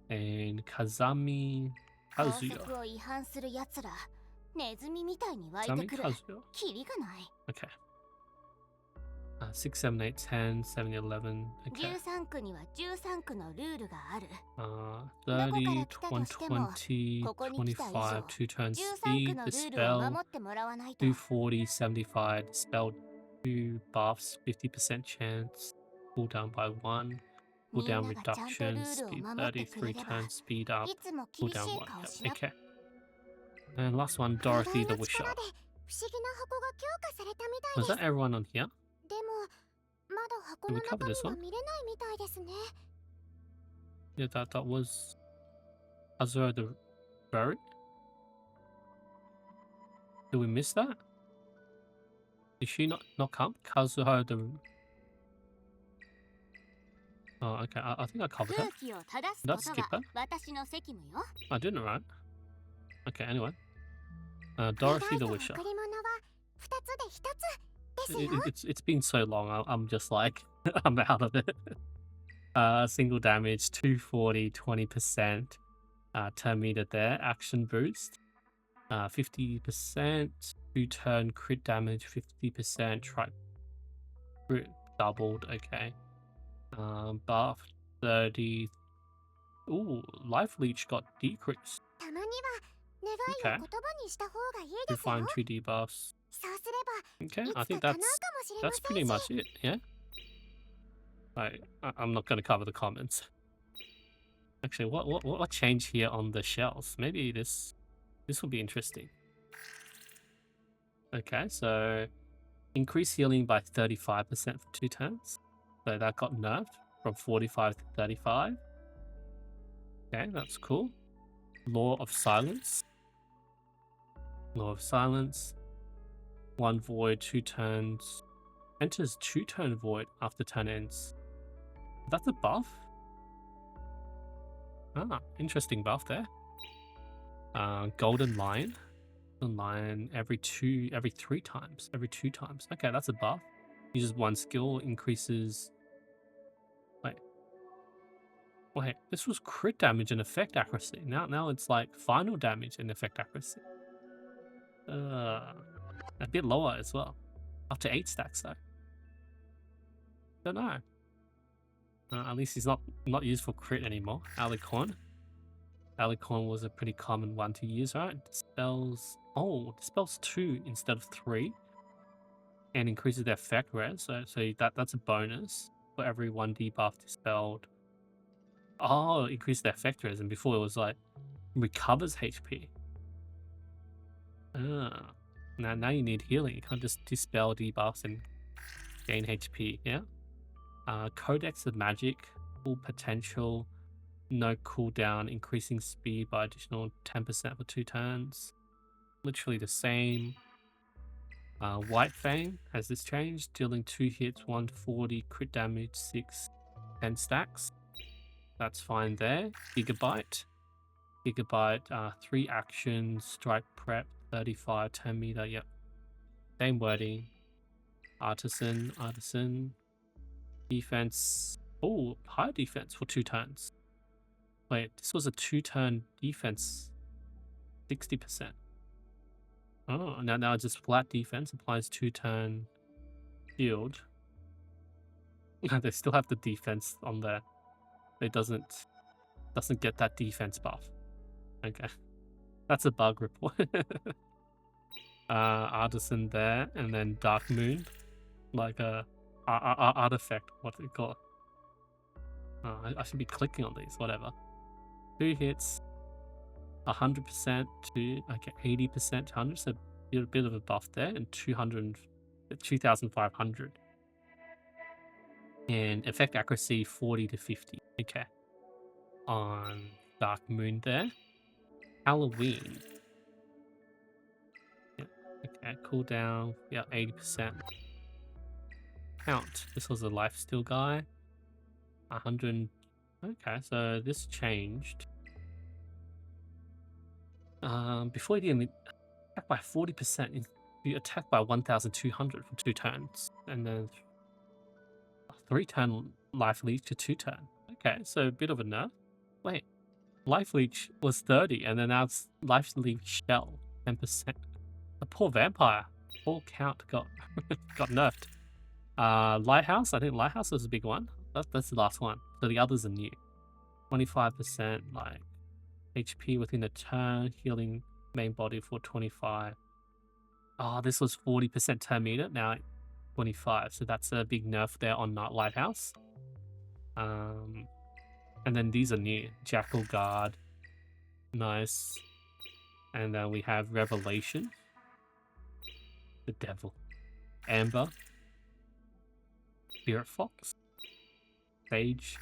And Kazami 法 Kazuya. 則を違反する奴らネズミみたいに湧い Kazami てくる Kazuya. キリがない Okay. 6, 7, 8, 10, 7, 11. Okay. 13区には13区のルールがある 30, 120, ここに来た以上25, 2 turn 13 speed, 区のルールを dispel, 守ってもらわないと 240, 75, dispel 2 buffs, 50% chance, cooldown by 1, みんな cooldown がちゃんとル reduction, ールを speed 守って 30, くれ 3 れば turns, speed up, いつも厳し cooldown い 1. 顔 Yep, しなくて okay. And last one, Dorothy the Wisher. 不思議な箱が強化されたみたい Was です that everyone on here? でもまだ箱の Did we cover 中身 this が one? 見れないみたいですね Yeah, that was Azura the Barrack. Did we miss that? Did she not come? Kazuha the... Oh, okay. I think I covered 空 that. 気を正す Did I こと skip が that? 私の責務よ I didn't, right? Okay, anyway. 願 Dorothy い the と Wisher. 贈り物は2つで1つですよ It's been so long. I'm just like I'm out of it. Single damage 240, 20%. Turn meter there. Action boost. 50%. 2 turn crit damage 50%. Crit doubled, okay. Buff 30. Ooh, life leech got decreased. たまには願いを Okay. 言葉にした方がいいですよ。 Refine 2 debuffs. そうすれ Okay, ば I いつか think 叶うかもしれま that's せ pretty ん much し。 it, yeah? I'm not going to cover the comments. Actually, what changed here on the shells? Maybe this will be interesting. Okay, so increase healing by 35% for 2 turns. So that got nerfed from 45 to 35. Okay, that's cool. Law of Silence. Law of Silence. 1 void, 2 turns. Enters 2-turn void after turn ends. That's a buff? Ah, interesting buff there. Golden Lion. Golden Lion every 3 times. Every 2 times. Okay, that's a buff. Uses 1 skill, increases... Wait, this was crit damage and effect accuracy. Now it's like final damage and effect accuracy. A bit lower as well. Up to 8 stacks though. Don't know. At least he's not used for crit anymore. Alicorn. Alicorn was a pretty common one to use, right? Dispels... Oh, dispels 2 instead of 3. And increases the effect rate. So that's a bonus for every 1 debuff dispelled. Oh, increase the effect rate, and before it was like recovers HP. Now you need healing. You can't just dispel debuffs and gain HP. Yeah. Codex of Magic, full potential, no cooldown, increasing speed by additional 10% for 2 turns. Literally the same. White Fang has this changed, dealing 2 hits, 140 crit damage, 6, 10 stacks. That's fine there. Gigabyte, 3 actions, strike prep, 35, 10 meter, yep. Same wording. Artisan, defense, oh, high defense for 2 turns. Wait, this was a 2-turn defense, 60%. Oh, now it's just flat defense, applies 2-turn shield. They still have the defense on there. It doesn't get that defense buff. Okay, that's a bug report. Artisan there, and then Dark Moon, like a artifact. What do you call it? I should be clicking on these. Whatever. 2 hits, 100% to 80% to 100. So a bit of a buff there, and 2,500. And effect accuracy 40 to 50. Okay. On Dark Moon there. Halloween. Yeah. Okay, cooldown. Yeah, 80%. Count. This was a lifesteal guy. 100. Okay, so this changed. Before you didn't attack by 40%, you attack by 1,200 for 2 turns. And then 3-turn life leech to 2-turn. Okay, so a bit of a nerf. Wait, life leech was 30, and then now it's life leech shell 10%. The poor vampire, full count got got nerfed. Lighthouse, I think Lighthouse was a big one. That's the last one. So the others are new. 25% like HP within a turn, healing main body for 25. Oh, this was 40% turn meter, now 25. So that's a big nerf there on Lighthouse. And then these are new. Jackal Guard. Nice. And then we have Revelation. The Devil. Amber. Spirit Fox. Sage.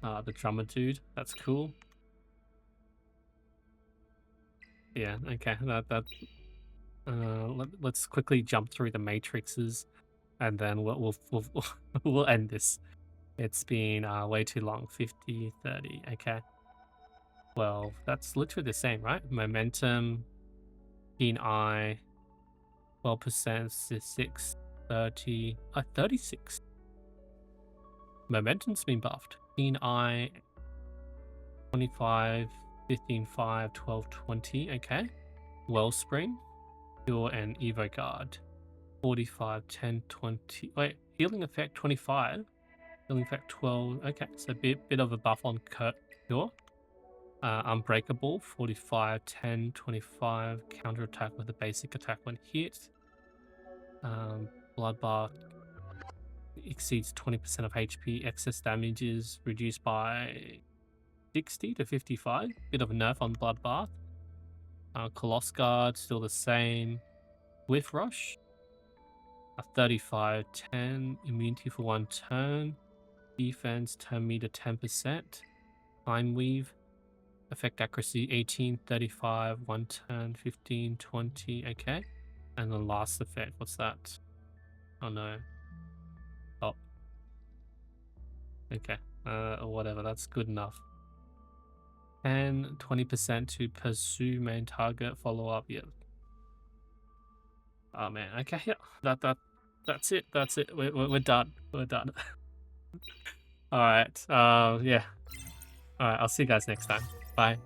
The Drummer Dude. That's cool. Yeah, okay. Let's quickly jump through the matrices, and then we'll end this. It's been way too long. 50, 30, okay. Well, that's literally the same, right? Momentum, Keen Eye, 12%, 6, 30, 36. Momentum's been buffed. Keen Eye, 25, 15, 5, 12, 20, okay. Wellspring, Pure, and Evo Guard. 45, 10, 20. Wait, healing effect 25. Healing effect 12. Okay, so bit of a buff on Cure. Unbreakable 45, 10, 25. Counter attack with a basic attack when hit. Bloodbath exceeds 20% of HP. Excess damage is reduced by 60 to 55. Bit of a nerf on Bloodbath. Coloss Guard still the same. Whiff Rush. A 35, 10. Immunity for 1 turn. Defense turn meter 10%. Time Weave. Effect accuracy 18, 35, 1 turn, 15, 20. Okay. And the last effect, what's that? Oh no. Oh. Okay. Whatever, that's good enough. And 20% to pursue main target, follow up. Yeah. Oh man. Okay. Yeah. That's it. That's it. We're done. We're done. All right. Yeah. All right. I'll see you guys next time. Bye.